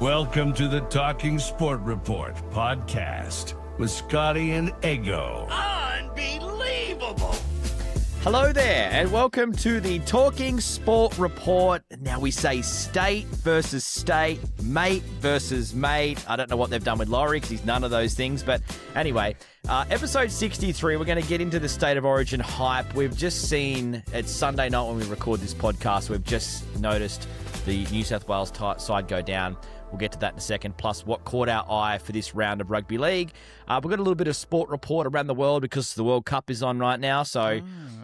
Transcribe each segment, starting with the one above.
Welcome to the Talking Sport Report podcast with Scotty and Eggo. Unbelievable! Hello there, and welcome to the Talking Sport Report. Now we say state versus state, mate versus mate. I don't know what they've done with Laurie because he's none of those things. But anyway, episode 63, we're going to get into the State of Origin hype. We've just seen, it's Sunday night when we record this podcast, we've just noticed the New South Wales side go down. We'll get to that in a second, plus what caught our eye for this round of rugby league. We've got a little bit of sport report around the world because the World Cup is on right now, so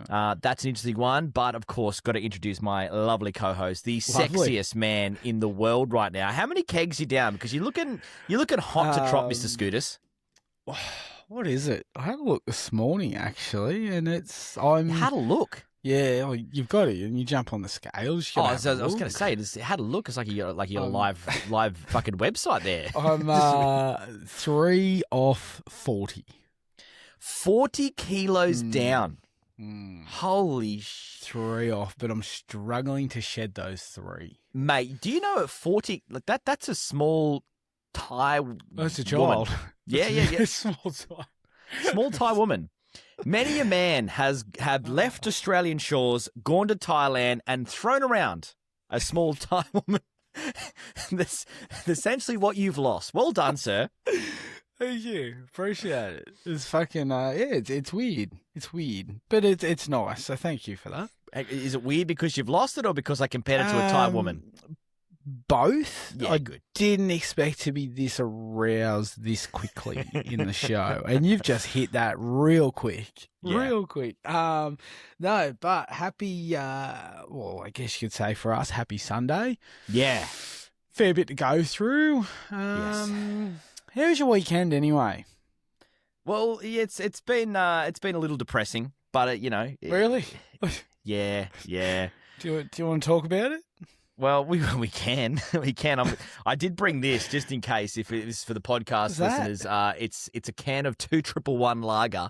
that's an interesting one. But, of course, got to introduce my lovely co-host, the sexiest man in the world right now. How many kegs you down? Because you're looking hot to trot, Mr. Scooters. What is it? I had a look this morning, actually, and You had a look? Yeah, well, you've got it, and you jump on the scales. I was going to say, it had a look. It's like you got a live fucking website there. I'm 3 off 40. 40 kilos down. Holy 3 off, but I'm struggling to shed those 3. Mate, do you know at 40, like that's a small Thai That's a child. Woman. Yeah. Small Thai. Small Thai woman. Many a man have left Australian shores, gone to Thailand, and thrown around a small Thai woman. That's essentially what you've lost. Well done, sir. Thank you. Appreciate it. It's fucking, it's weird. It's weird. But it's nice, so thank you for that. Is it weird because you've lost it or because I compared it to a Thai woman? Both. Yeah, I good. Didn't expect to be this aroused this quickly in the show, and you've just hit that real quick. Yeah. Real quick. No, but happy, well, I guess you could say for us, happy Sunday. Yeah. Fair bit to go through. Yes. How was your weekend anyway? Well, it's been a little depressing, but Really? Yeah. Do you want to talk about it? Well, we can. I did bring this just in case if it is for the podcast listeners. It's a can of 211 lager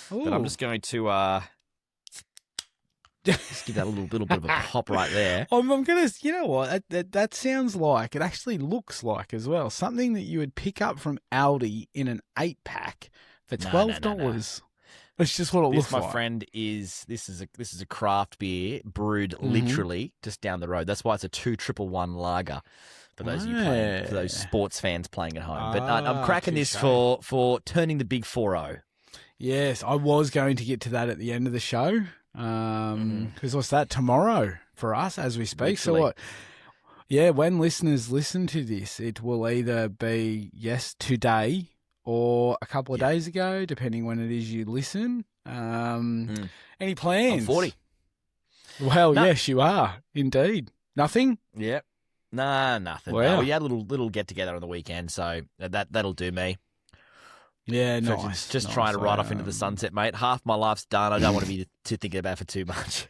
that I'm just going to just give that a little bit of a pop right there. I'm gonna. You know what? That sounds like it. Actually looks like as well something that you would pick up from Aldi in an 8-pack for $12. No. That's just what it looks like. My friend, this is a craft beer brewed literally just down the road. That's why it's a 211 lager for those of you playing, for those sports fans playing at home. But I'm cracking this for turning the big 4-0. Yes, I was going to get to that at the end of the show. Because what's that, tomorrow for us as we speak? Literally. So what? Yeah, when listeners listen to this, it will either be today or a couple of days ago, depending when it is you listen. Any plans? I'm 40. Well, yes, you are indeed. Nothing. Yep. Nah, nothing. Wow. No, we had a little get together on the weekend, so that'll do me. Yeah, So nice. Just trying to ride off into the sunset, mate. Half my life's done. I don't want to be too thinking about it for too much.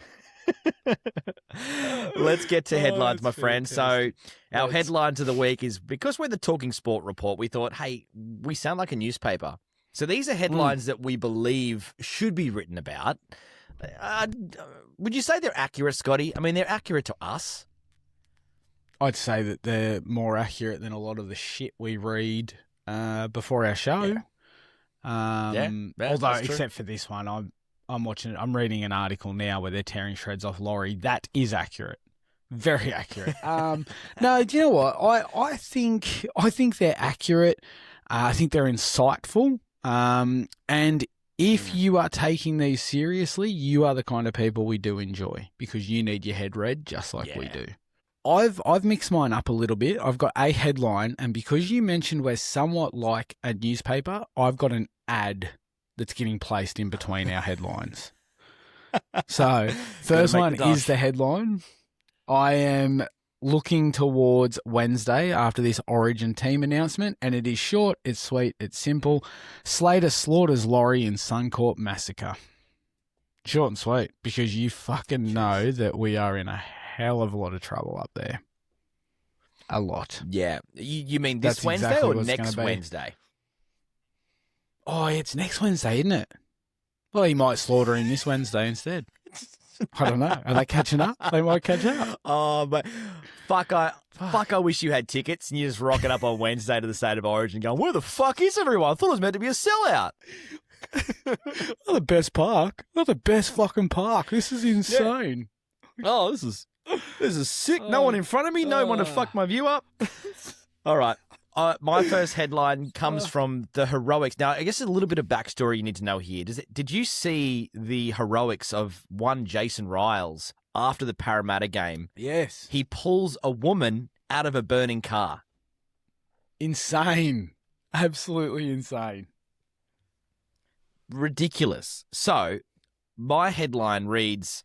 Let's get to headlines, my friend. So our headlines of the week is, because we're the Talking Sport Report, we thought, hey, we sound like a newspaper. So these are headlines that we believe should be written about. Would you say they're accurate, Scotty? I mean, they're accurate to us. I'd say that they're more accurate than a lot of the shit we read before our show. Although, except for this one, I'm watching it. I'm reading an article now where they're tearing shreds off Laurie. That is accurate. Very accurate. No, do you know what? I think they're accurate. I think they're insightful. And if you are taking these seriously, you are the kind of people we do enjoy, because you need your head read just like we do. I've mixed mine up a little bit. I've got a headline, and because you mentioned we're somewhat like a newspaper, I've got an ad that's getting placed in between our headlines. So, first one is the headline. I am looking towards Wednesday after this Origin team announcement, and it is short, it's sweet, it's simple. Slater slaughters Laurie in Suncorp massacre. Short and sweet, because you fucking know that we are in a hell of a lot of trouble up there. A lot. Yeah. You mean this That's Wednesday exactly or what it's next gonna be. Wednesday? Oh, it's next Wednesday, isn't it? Well, he might slaughter him this Wednesday instead. I don't know. Are they catching up? They might catch up. Oh, but Fuck, I wish you had tickets and you just rock it up on Wednesday to the State of Origin going, where the fuck is everyone? I thought it was meant to be a sellout. Not the best park. Not the best fucking park. This is insane. Oh, this is sick. No one in front of me. No one to fuck my view up. All right. My first headline comes from the heroics. Now, I guess a little bit of backstory you need to know here. Did you see the heroics of one Jason Riles after the Parramatta game? Yes. He pulls a woman out of a burning car. Insane. Absolutely insane. Ridiculous. So, my headline reads,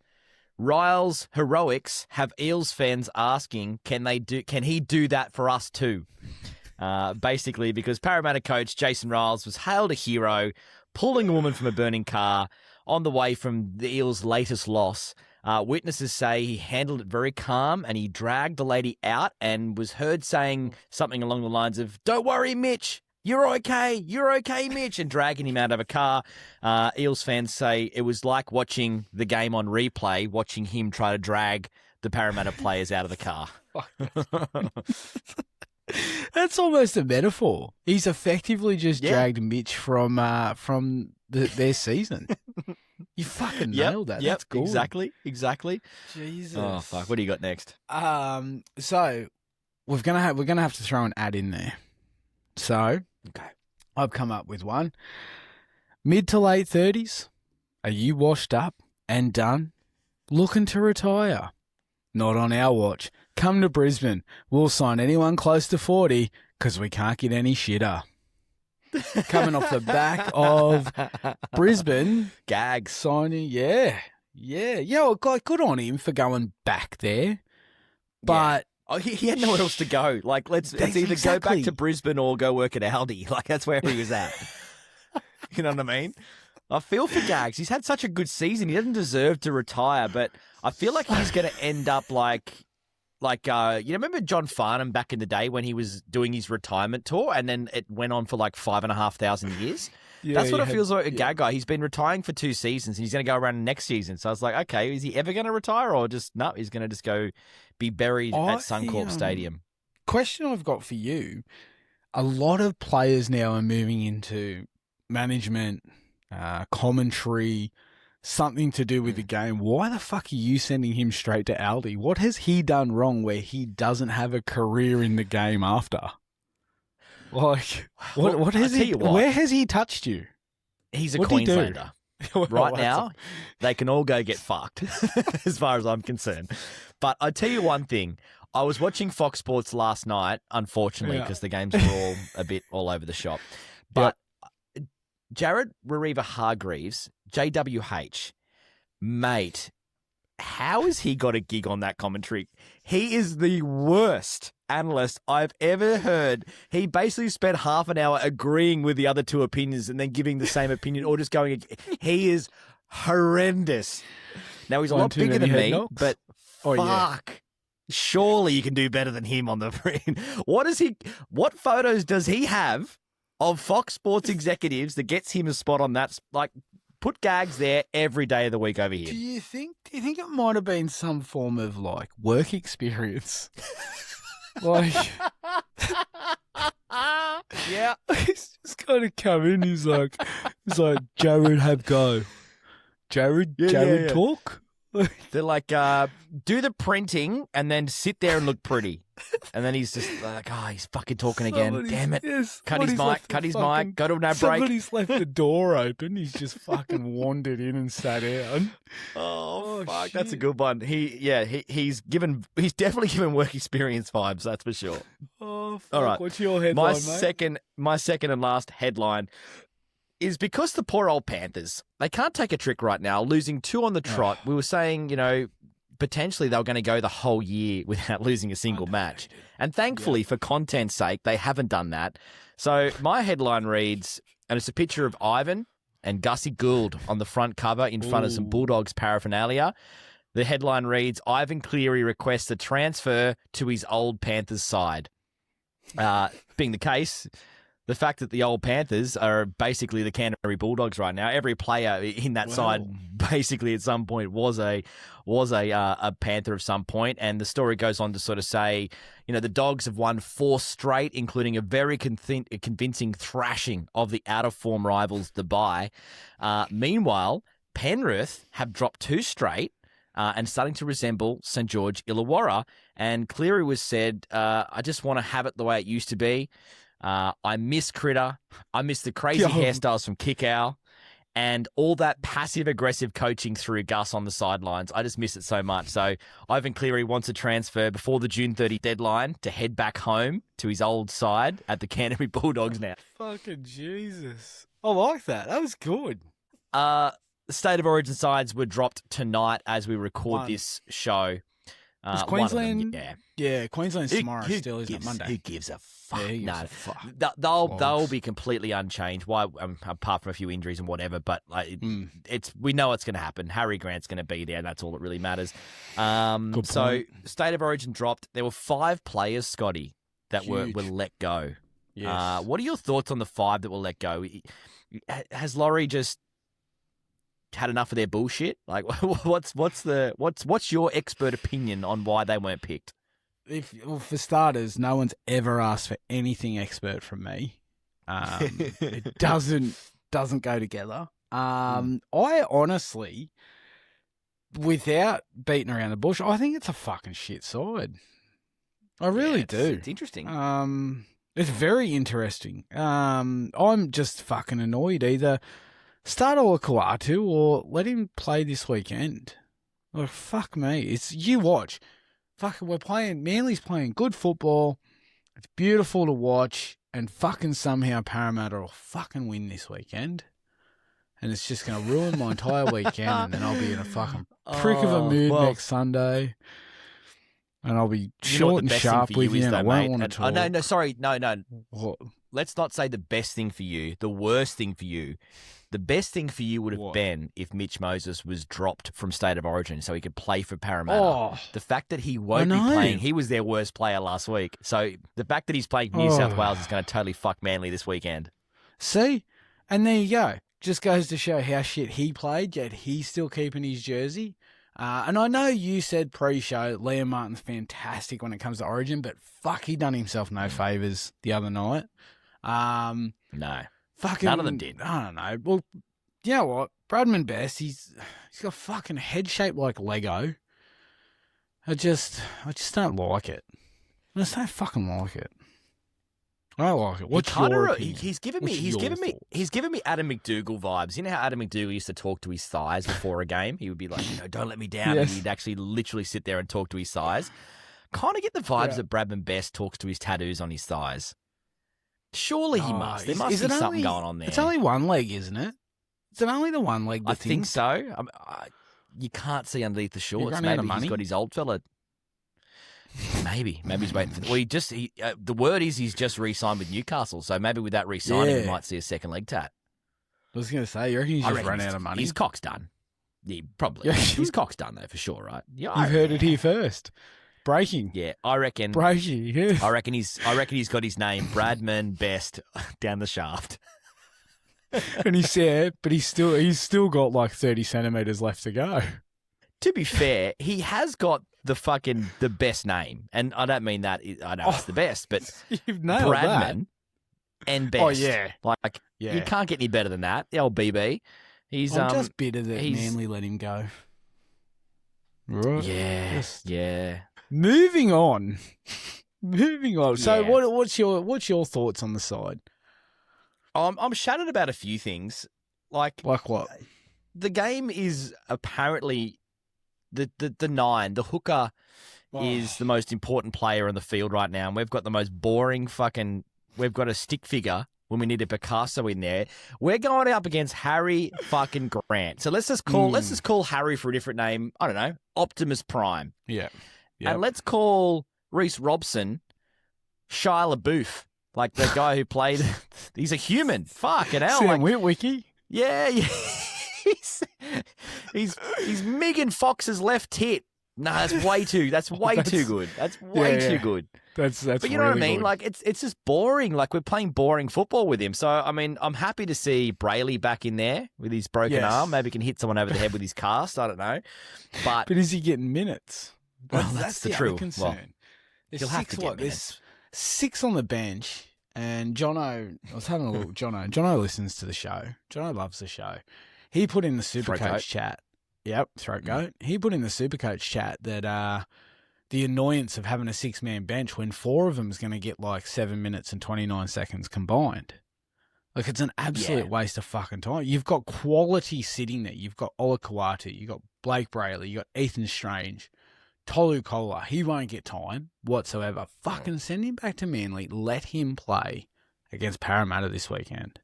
Riles heroics have Eels fans asking, can he do that for us too? Basically, because Parramatta coach Jason Riles was hailed a hero, pulling a woman from a burning car on the way from the Eels' latest loss. Witnesses say he handled it very calm and he dragged the lady out and was heard saying something along the lines of, "Don't worry, Mitch. You're okay, Mitch," and dragging him out of a car. Eels fans say it was like watching the game on replay, watching him try to drag the Parramatta players out of the car. That's almost a metaphor. He's effectively just dragged Mitch from their season. You fucking nailed that. That's cool. Exactly. Jesus. Oh fuck! What do you got next? So we're gonna have to throw an ad in there. So okay, I've come up with one. Mid to late 30s. Are you washed up and done? Looking to retire? Not on our watch. Come to Brisbane. We'll sign anyone close to 40 because we can't get any shitter. Coming off the back of Brisbane. Gags. Signing, yeah. Well, good on him for going back there. But... Oh, he had nowhere else to go. Like, let's either go back to Brisbane or go work at Aldi. Like, that's where he was at. You know what I mean? I feel for Gags. He's had such a good season. He doesn't deserve to retire, but I feel like he's going to end up like remember John Farnham back in the day when he was doing his retirement tour and then it went on for like 5,500 years? That's what it feels like a Gag guy. He's been retiring for 2 seasons and he's going to go around next season. So I was like, okay, is he ever going to retire or just, no, he's going to just go be buried at Suncorp Stadium. Question I've got for you, a lot of players now are moving into management, commentary, something to do with the game. Why the fuck are you sending him straight to Aldi? What has he done wrong where he doesn't have a career in the game after? Like, what has he? Where has he touched you? He's a Queenslander. Right now, they can all go get fucked, as far as I'm concerned. But I tell you one thing. I was watching Fox Sports last night, unfortunately, because the games were all a bit all over the shop. But Jared Rariva-Hargreaves, JWH, mate, how has he got a gig on that commentary? He is the worst analyst I've ever heard. He basically spent half an hour agreeing with the other two opinions and then giving the same opinion or just going, he is horrendous. Now, he's a lot bigger than me, but fuck. Surely you can do better than him on the screen. What photos does he have of Fox Sports executives that gets him a spot on that? Like, put Gags there every day of the week over here. Do you think it might have been some form of like work experience? Like, yeah, he's just kind of come in. He's like, Jared, have go. Jared, talk. They're like, do the printing and then sit there and look pretty. And then he's just like, he's fucking talking again. Damn it. Cut his mic, go to an ad break. Somebody's left the door open. He's just fucking wandered in and sat down. Oh fuck, shit. That's a good one. He's definitely given work experience vibes, that's for sure. Oh fuck, all right. What's your headline, My second and last headline is because the poor old Panthers, they can't take a trick right now, losing 2 on the trot. We were saying, potentially they were going to go the whole year without losing a single match. And thankfully, for content's sake, they haven't done that. So my headline reads, and it's a picture of Ivan and Gussie Gould on the front cover in front of some Bulldogs paraphernalia. The headline reads, Ivan Cleary requests a transfer to his old Panthers side. Being the case, the fact that the old Panthers are basically the Canterbury Bulldogs right now. Every player in that side basically at some point was a Panther of some point. And the story goes on to sort of say, you know, the Dogs have won 4 straight, including a very convincing thrashing of the out-of-form rivals, the Bye. Meanwhile, Penrith have dropped 2 straight and starting to resemble St. George Illawarra. And Cleary was said, I just want to have it the way it used to be. I miss Critter. I miss the crazy hairstyles from Kickow and all that passive-aggressive coaching through Gus on the sidelines. I just miss it so much. So Ivan Cleary wants a transfer before the June 30 deadline to head back home to his old side at the Canterbury Bulldogs now. Fucking Jesus. I like that. That was good. The State of Origin sides were dropped tonight as we record this show. Is Queensland? Yeah, Queensland's tomorrow still, isn't it? Monday. Who gives a fuck? Yeah, They'll be completely unchanged. Why? Apart from a few injuries and whatever, but like we know it's going to happen. Harry Grant's going to be there. That's all that really matters. So State of Origin dropped. There were 5 players, Scotty, that were let go. Yes. What are your thoughts on the 5 that were let go? Has Laurie just had enough of their bullshit? Like, what's your expert opinion on why they weren't picked? For starters, no one's ever asked for anything expert from me. It doesn't go together. I honestly, without beating around the bush, I think it's a fucking shit side. I really do. It's interesting. It's very interesting. I'm just fucking annoyed. Either start Oluwatu or let him play this weekend. Like, fuck me. It's you watch. Fucking Manly's playing good football. It's beautiful to watch. And fucking somehow Parramatta will fucking win this weekend. And it's just going to ruin my entire weekend. And then I'll be in a fucking prick of a mood next Sunday. And I'll be short and sharp with you, and I won't want to talk. No. What? Let's not say the best thing for you, the worst thing for you. The best thing for you would have been if Mitch Moses was dropped from State of Origin so he could play for Parramatta. The fact that he won't be playing, he was their worst player last week. So the fact that he's playing for New South Wales is going to totally fuck Manly this weekend. See? And there you go. Just goes to show how shit he played, yet he's still keeping his jersey. And I know you said pre-show Liam Martin's fantastic when it comes to Origin, but fuck, he done himself no favours the other night. No. Fucking, none of them did. I don't know. Well, you know what? Bradman Best, he's got fucking head shaped like Lego. I just don't like it. I just don't fucking like it. I don't like it. What's your opinion? He's given me Adam McDougall vibes. You know how Adam McDougall used to talk to his thighs before a game? He would be like, don't let me down. Yes. And he'd actually literally sit there and talk to his thighs. Kind of get the vibes that Bradman Best talks to his tattoos on his thighs. Surely he must. There must be something going on there. It's only one leg, isn't it? Is it only the one leg? I think so. You can't see underneath the shorts. Maybe he's got his old fella. Maybe he's waiting for. The word is he's just re-signed with Newcastle, so maybe with that re-signing, we might see a second leg tat. I was going to say, you reckon he's just run out of money? His cock's done. Yeah, probably. His cock's done though, for sure, right? Yeah, you've heard it here first. Breaking. Yeah, I reckon. Breaking. Yeah. I reckon he's got his name Bradman Best down the shaft. And he's sad, but he's still got like 30 centimeters left to go. To be fair, he has got the best name, and I don't mean that. I know it's the best, but you've nailed Bradman and Best. Oh yeah, you can't get any better than that. The old BB. I'm just bitter that Manly let him go. Right. Yeah. Moving on. So what's your thoughts on the side? I'm shattered about a few things. Like what? The game is apparently the 9, the hooker is the most important player on the field right now, and we've got the most boring we've got a stick figure when we need a Picasso in there. We're going up against Harry fucking Grant. So let's just call Harry for a different name. I don't know, Optimus Prime. Yeah. Yep. And let's call Reece Robson Shia LaBeouf, like the guy who played. He's a human. Fucking hell. Sam Witwicky. Yeah. He's Megan Fox's left tit. No, that's way too good. That's way too good. That's But you know what I really mean? good. Like, it's just boring. Like, we're playing boring football with him. So, I mean, I'm happy to see Brayley back in there with his broken arm. Maybe he can hit someone over the head with his cast. I don't know. But is he getting minutes? that's the other truth. concern. Well, there's he'll have to get there's 6 on the bench, and Jono. I was having a look. Jono listens to the show. Jono loves the show. He put in the Supercoach chat. Yep, throat goat. He put in the Supercoach chat that the annoyance of having a 6-man bench when 4 of them is going to get like 7 minutes and 29 seconds combined. Like, it's an absolute waste of fucking time. You've got quality sitting there. You've got Ola Kawatu. You've got Blake Brayley. You've got Ethan Strange. Tolu Kola. He won't get time whatsoever. Fucking send him back to Manly. Let him play against Parramatta this weekend.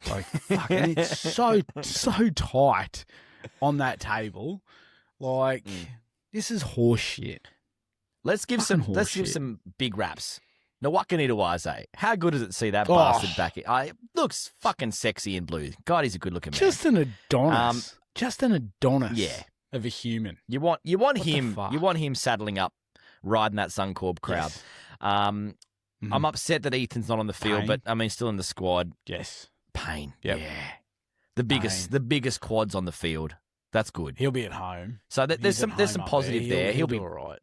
Like, fucking, it's so tight on that table. Like, this is horse shit. let's give some big raps. Nawaqanita, how good is it to see that bastard back? Looks fucking sexy in blue. God, he's a good looking man. Just an Adonis. Yeah. Of a human. You want him saddling up, riding that Suncorp crowd. I'm upset that Ethan's not on the field, Pain. but I mean, still in the squad. Yes. Pain. Yep. Yeah. The biggest quads on the field. That's good. He'll be at home. So there's some positive there. He'll be all right.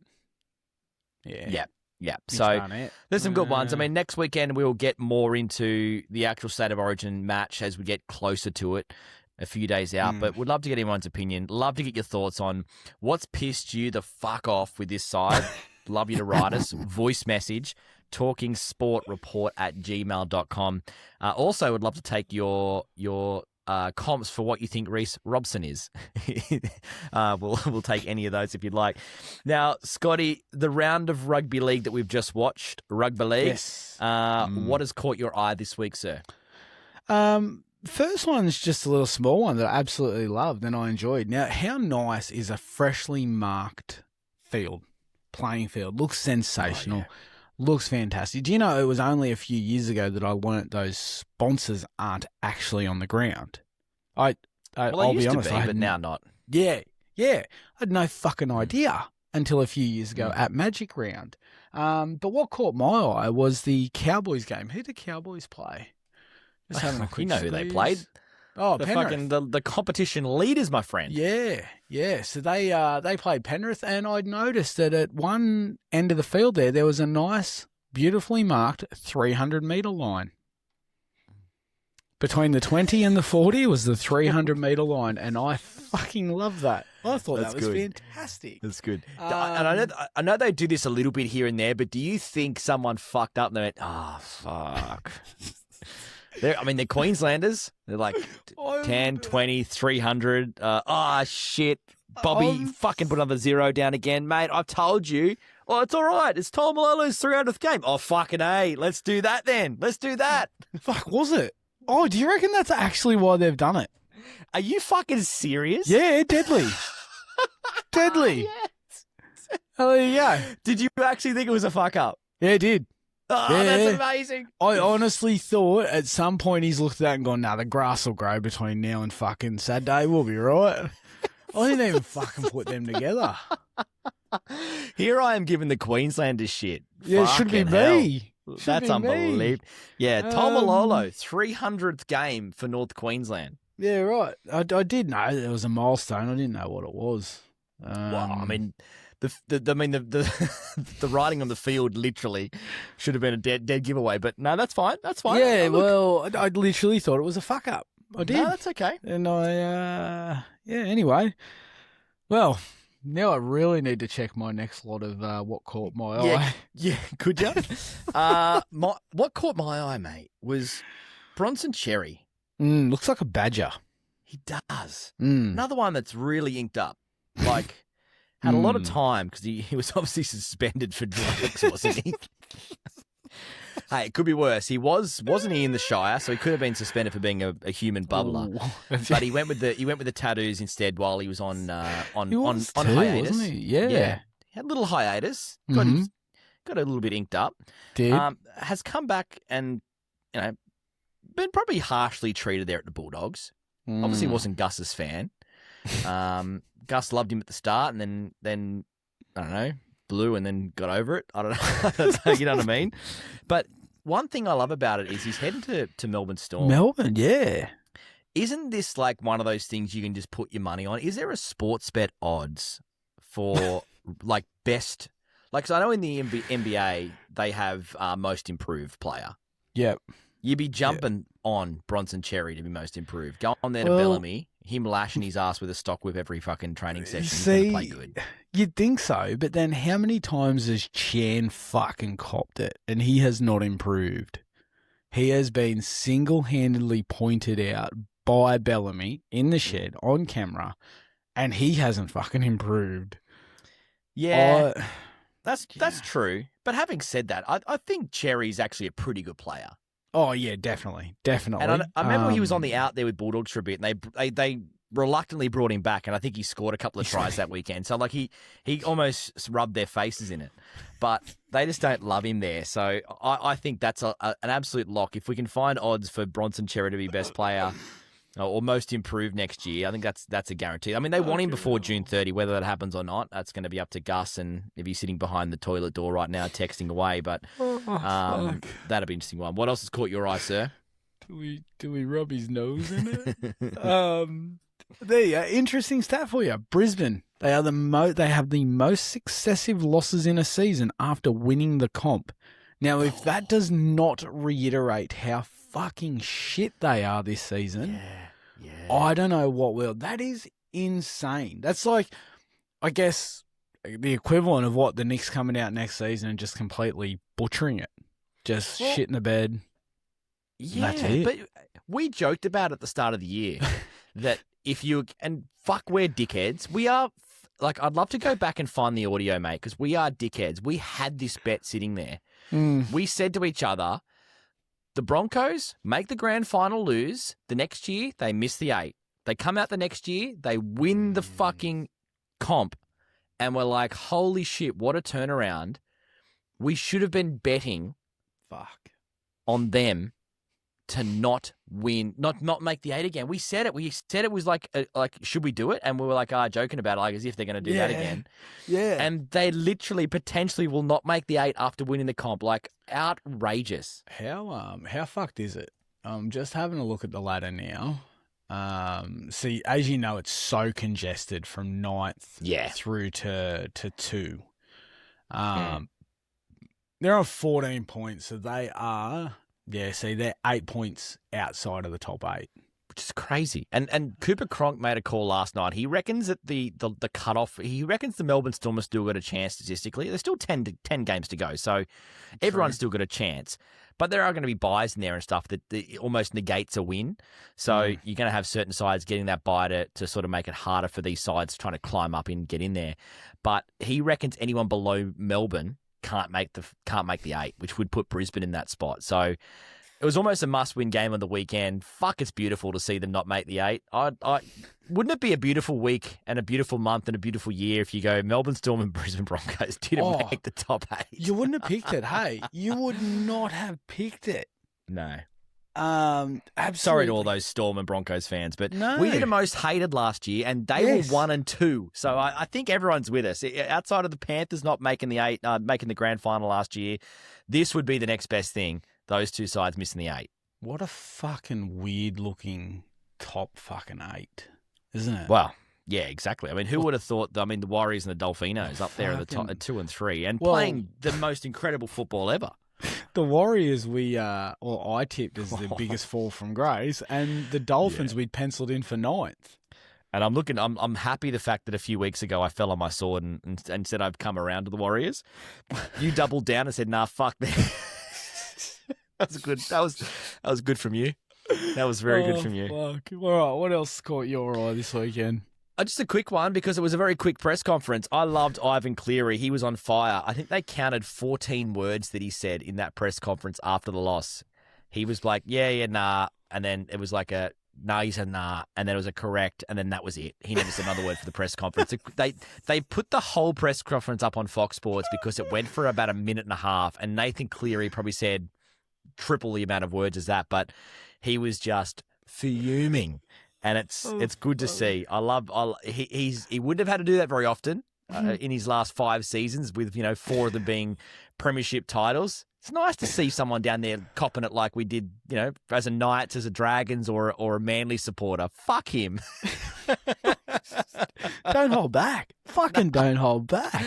Yeah. Yeah. So there's some good ones. I mean, next weekend we'll get more into the actual State of Origin match as we get closer to it, a few days out. But we'd love to get everyone's opinion. Love to get your thoughts on what's pissed you the fuck off with this side. Love you to write us. Voice message, talkingsportreport@gmail.com. Also, would love to take your comps for what you think Reece Robson is. We'll take any of those if you'd like. Now, Scotty, the round of rugby league that we've just watched, rugby league. Yes. What has caught your eye this week, sir? First one's just a little small one that I absolutely loved and I enjoyed. Now, how nice is a freshly marked playing field? Looks sensational. Oh, yeah. Looks fantastic. Do you know it was only a few years ago that I learnt those sponsors aren't actually on the ground? I'll be honest, but now not. Yeah. I had no fucking idea until a few years ago at Magic Round. But what caught my eye was the Cowboys game. Who did Cowboys play? Just having a quick You know who they squeeze. played. Oh, The Penrith. fucking the competition leaders, my friend. Yeah. So they played Penrith, and I'd noticed that at one end of the field there was a nice, beautifully marked 300-metre line. Between the 20 and the 40 was the 300-metre line, and I fucking love that. I thought That's that was good. fantastic. That's good. And I know they do this a little bit here and there, but do you think someone fucked up and they went, oh, fuck. They're Queenslanders. They're like 10, 20, 300. Shit. Bobby fucking put another 0 down again. Mate, I've told you. Oh, it's all right. It's Tom Malolo's 300th game. Oh, fucking A. Let's do that then. Let's do that. Fuck, was it? Oh, do you reckon that's actually why they've done it? Are you fucking serious? Yeah, deadly. Deadly. Yes. Oh, there you go. Did you actually think it was a fuck up? Yeah, it did. Oh, Yeah. that's amazing. I honestly thought at some point he's looked at that and gone, nah, the grass will grow between now and fucking Saturday. We'll be right. I didn't even fucking put them together. Here I am giving the Queenslanders shit. Yeah, it should be Fucking hell. me. Should That's be me. unbelievable. Yeah, Tom Malolo, 300th game for North Queensland. Yeah, right. I did know there was a milestone. I didn't know what it was. Wow, I mean, the writing on the field literally should have been a dead giveaway. But no, that's fine. That's fine. Yeah, Oh, look. well, I literally thought it was a fuck up. I did. No, that's okay. And anyway. Well, now I really need to check my next lot of what caught my eye. Yeah, could you? What caught my eye, mate, was Bronson Xerri. Looks like a badger. He does. Mm. Another one that's really inked up. Like, had a lot of time because he was obviously suspended for drugs, wasn't he? Hey, it could be worse. Wasn't he in the Shire? So he could have been suspended for being a human bubbler. But he went with the tattoos instead while he was on hiatus. Wasn't he? Yeah. He had a little hiatus. Got a little bit inked up. Did. Has come back and been probably harshly treated there at the Bulldogs. Obviously, wasn't Gus's fan. Gus loved him at the start, and then I don't know, blue and then got over it. I don't know. You know what I mean? But one thing I love about it is he's heading to Melbourne Storm. Melbourne, yeah. Isn't this like one of those things you can just put your money on? Is there a sports bet odds for like best? Like, 'cause I know in the NBA they have most improved player. Yep. You'd be jumping on Bronson Xerri to be most improved. Go on there to Bellamy, him lashing his ass with a stock whip every fucking training session. He's going to play good. You'd think so, but then how many times has Chan fucking copped it and he has not improved? He has been single-handedly pointed out by Bellamy in the shed on camera, and he hasn't fucking improved. Yeah, that's true. But having said that, I think Cherry's actually a pretty good player. Oh, yeah, definitely. And I remember he was on the out there with Bulldogs for a bit, and they reluctantly brought him back, and I think he scored a couple of tries that weekend. So, like, he almost rubbed their faces in it. But they just don't love him there. So I think that's an absolute lock. If we can find odds for Bronson Xerri to be best player or most improved next year, I think that's a guarantee. I mean, they want him before June 30. Whether that happens or not, that's going to be up to Gus, and if he's sitting behind the toilet door right now texting away. But that'll be an interesting one. What else has caught your eye, sir? Do we rub his nose in it? There you go. Interesting stat for you. Brisbane. They are they have the most successive losses in a season after winning the comp. Now, if that does not reiterate how fucking shit they are this season, I don't know what will. That is insane. That's like, I guess, the equivalent of what the Knicks coming out next season and just completely butchering it. Just shit in the bed. Yeah, that's it. But we joked about at the start of the year that if you, and fuck, we're dickheads. We are, like, I'd love to go back and find the audio, mate, because we are dickheads. We had this bet sitting there. We said to each other, the Broncos make the grand final, lose. The next year, they miss the 8. They come out the next year, they win the fucking comp. And we're like, holy shit, what a turnaround. We should have been betting on them to not win, not make the 8 again. We said it. We said it was like, should we do it? And we were like, joking about it, like as if they're going to do that again. Yeah. And they literally potentially will not make the 8 after winning the comp. Like, outrageous. How fucked is it? Just having a look at the ladder now. See, as you know, it's so congested from 9th through to 2. They're on 14 points, so they are. Yeah, see, they're 8 points outside of the top 8. Which is crazy. And Cooper Cronk made a call last night. He reckons that the cutoff, he reckons the Melbourne Storm has still got a chance statistically. There's still 10 games to go, so everyone's still got a chance. But there are going to be buys in there and stuff that almost negates a win. So you're going to have certain sides getting that buy to sort of make it harder for these sides trying to climb up and get in there. But he reckons anyone below Melbourne can't make the 8, which would put Brisbane in that spot. So it was almost a must-win game on the weekend. Fuck, it's beautiful to see them not make the 8. Wouldn't it be a beautiful week and a beautiful month and a beautiful year if you go Melbourne Storm and Brisbane Broncos didn't make the top 8? You wouldn't have picked it, hey? You would not have picked it. No. Absolutely. Sorry to all those Storm and Broncos fans, but No. we were the most hated last year, and they were 1 and 2. So I think everyone's with us. Outside of the Panthers not making the 8, making the grand final last year, this would be the next best thing. Those two sides missing the 8. What a fucking weird looking top fucking 8, isn't it? Well, yeah, exactly. I mean, who would have thought? I mean, the Warriors and the Dolphinos up there at the top at 2 and 3, and playing the most incredible football ever. The Warriors, I tipped as the biggest fall from grace, and the Dolphins we'd penciled in for 9th. And I'm happy the fact that a few weeks ago I fell on my sword and said I've come around to the Warriors. You doubled down and said, nah, fuck that. That's good. That was good from you. That was very good from you. Fuck. All right, what else caught your eye this weekend? Just a quick one, because it was a very quick press conference. I loved Ivan Cleary. He was on fire. I think they counted 14 words that he said in that press conference after the loss. He was like, yeah, nah. And then it was like nah, he said nah. And then it was a correct. And then that was it. He never said another word for the press conference. They put the whole press conference up on Fox Sports because it went for about a minute and a half. And Nathan Cleary probably said triple the amount of words as that. But he was just fuming. And it's good to see. He wouldn't have had to do that very often. in his last 5 seasons with, 4 of them being premiership titles. It's nice to see someone down there copping it like we did, as a Knights, as a Dragons, or a Manly supporter. Fuck him. Don't hold back. Fucking don't hold back.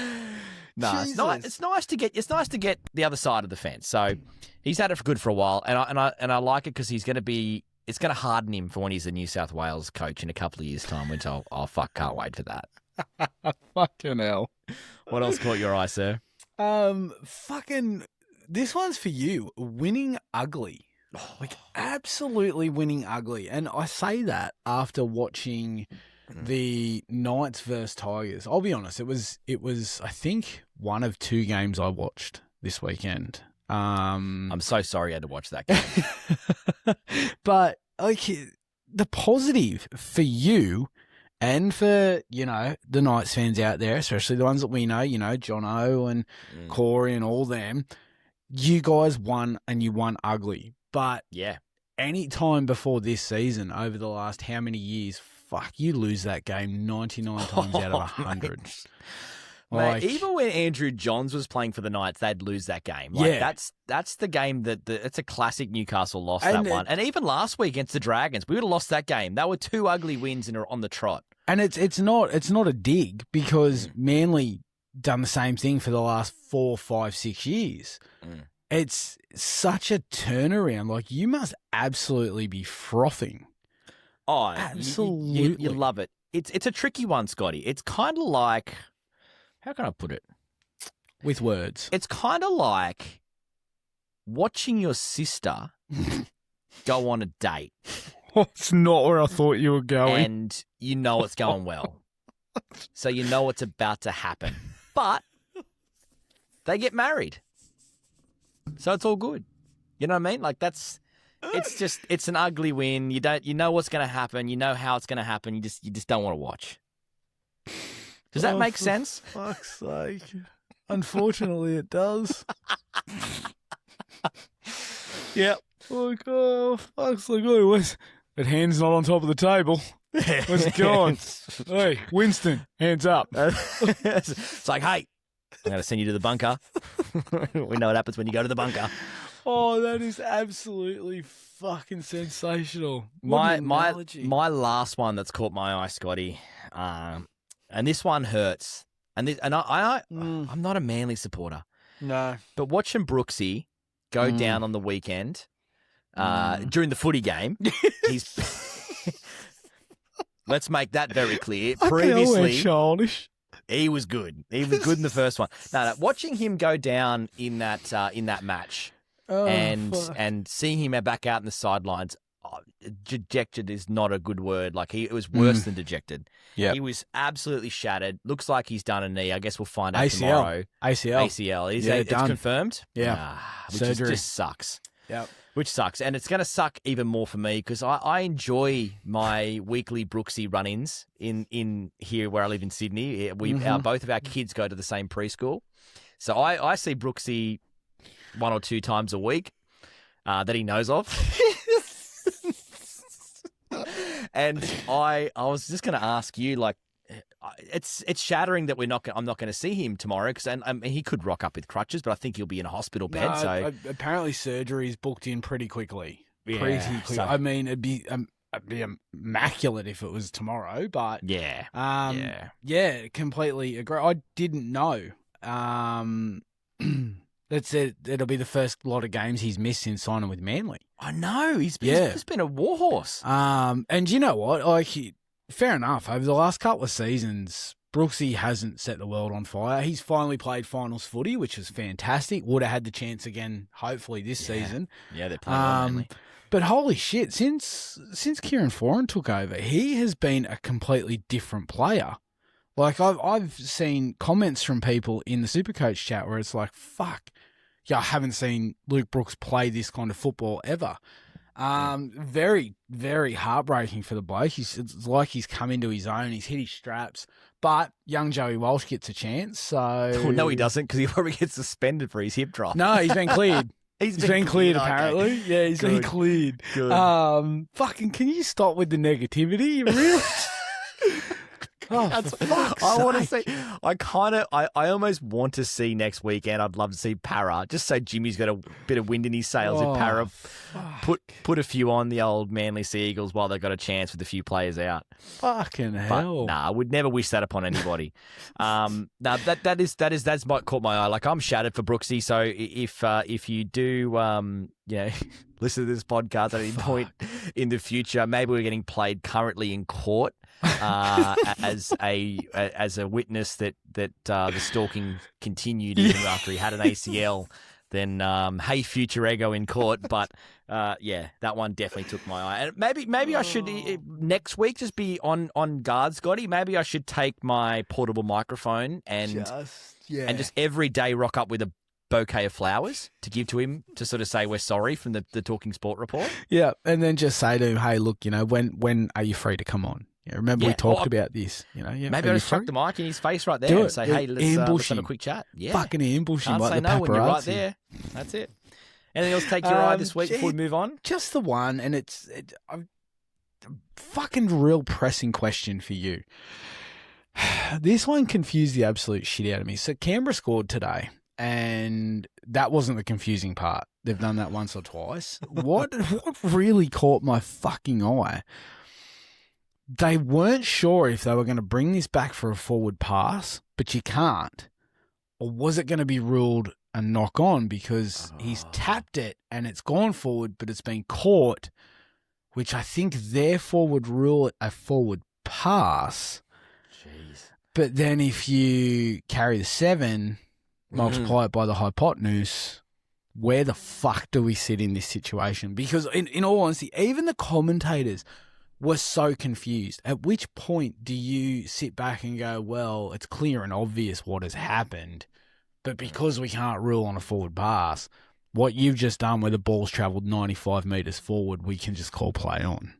No, it's nice to get the other side of the fence. So he's had it good for a while, and I like it because he's going to be. It's going to harden him for when he's the New South Wales coach in a couple of years' time. Which can't wait for that. Fucking hell. What else caught your eye, sir? This one's for you. Winning ugly. Like, absolutely winning ugly. And I say that after watching the Knights versus Tigers. I'll be honest, it was I think one of 2 games I watched this weekend. I'm so sorry you had to watch that game. But the positive for you and for, the Knights fans out there, especially the ones that we know, Jono and Corey and all them, you guys won and you won ugly. But yeah, any time before this season, over the last how many years, you lose that game 99 times out of 100. Mate, even when Andrew Johns was playing for the Knights, they'd lose that game. That's the game it's a classic Newcastle loss, that one. And even last week against the Dragons, we would have lost that game. That were 2 ugly wins on the trot. And it's not a dig, because Manly done the same thing for the last 4, 5, 6 years. It's such a turnaround. Like, you must absolutely be frothing. Oh, absolutely. You love it. It's a tricky one, Scotty. It's kind of like, how can I put it? With words. It's kind of like watching your sister go on a date. That's not where I thought you were going. And you know it's going well. So you know it's about to happen. But they get married. So it's all good. You know what I mean? Like, it's an ugly win. You know what's going to happen. You know how it's going to happen. You just don't want to watch. Does that make sense? For fuck's sake. Unfortunately, it does. Yep. Like, oh, fuck's sake. That hand's not on top of the table. Where's it going? Hey, Winston, hands up. It's like, hey, I'm going to send you to the bunker. We know what happens when you go to the bunker. Oh, that is absolutely fucking sensational. My last one that's caught my eye, Scotty, and this one hurts. I'm not a Manly supporter. No. But watching Brooksy go down on the weekend during the footy game, let's make that very clear. Previously, childish. He was good. He was good in the first one. No, watching him go down in that match and seeing him back out in the sidelines, dejected is not a good word. Like, it was worse than dejected. Yeah, he was absolutely shattered. Looks like he's done a knee. I guess we'll find out tomorrow. ACL. It's confirmed? Yeah. Which Surgery. just sucks. Yep. Which sucks. And it's going to suck even more for me because I enjoy my weekly Brooksy run-ins in here where I live in Sydney. Both of our kids go to the same preschool. So I see Brooksy 1 or 2 times a week that he knows of. And I was just going to ask you, like, it's shattering that I'm not going to see him tomorrow because he could rock up with crutches, but I think he'll be in a hospital bed. No, so apparently surgery is booked in pretty quickly. Yeah, pretty quickly. I mean, it'd be immaculate if it was tomorrow, but yeah, completely agree. I didn't know. That said, it'll be the first lot of games he's missed since signing with Manly. I know he's been a warhorse. And you know what? Fair enough. Over the last couple of seasons, Brooksy hasn't set the world on fire. He's finally played finals footy, which is fantastic. Would have had the chance again, hopefully, this season. Yeah, they're playing well, Manly. But holy shit, since Kieran Foran took over, he has been a completely different player. Like, I've seen comments from people in the Supercoach chat where it's like, fuck, I haven't seen Luke Brooks play this kind of football ever. Very, very heartbreaking for the bloke. It's like he's come into his own. He's hit his straps. But young Joey Walsh gets a chance. So well, no, he doesn't, because he probably gets suspended for his hip drop. No, he's been cleared. He's been cleared, okay. apparently. Yeah, he's been cleared. Good. Fucking, can you stop with the negativity? Really? Oh, I want to see. I almost want to see next weekend. I'd love to see Para, just so Jimmy's got a bit of wind in his sails. If Para put a few on the old Manly Sea Eagles while they've got a chance with a few players out. Fucking hell! Nah, I would never wish that upon anybody. That's what caught my eye. Like, I'm shattered for Brooksy. So if you do listen to this podcast at any point in the future, maybe we're getting played currently in court. As a witness that the stalking continued even after he had an ACL, then hey, future Ego in court. But that one definitely took my eye. And maybe I should next week just be on guard, Scotty. Maybe I should take my portable microphone and just every day rock up with a bouquet of flowers to give to him to sort of say we're sorry from the Talking Sport report. Yeah, and then just say to him, hey, look, when are you free to come on? Yeah, remember we talked about this. Maybe I just chuck the mic in his face right there and say, "Hey, let's have a quick chat." Yeah, fucking ambush him like the no paparazzi. when you're right there. That's it. Anything else take your eye this week before we move on? Just the one, and it's a fucking real pressing question for you. This one confused the absolute shit out of me. So Canberra scored today, and that wasn't the confusing part. They've done that once or twice. What really caught my fucking eye? They weren't sure if they were going to bring this back for a forward pass, but you can't. Or was it going to be ruled a knock on because he's tapped it and it's gone forward, but it's been caught, which I think therefore would rule it a forward pass. Jeez. But then if you carry the 7, multiply it by the hypotenuse, where the fuck do we sit in this situation? Because in all honesty, even the commentators were so confused. At which point do you sit back and go, well, it's clear and obvious what has happened, but because we can't rule on a forward pass, what you've just done where the ball's travelled 95 metres forward, we can just call play on.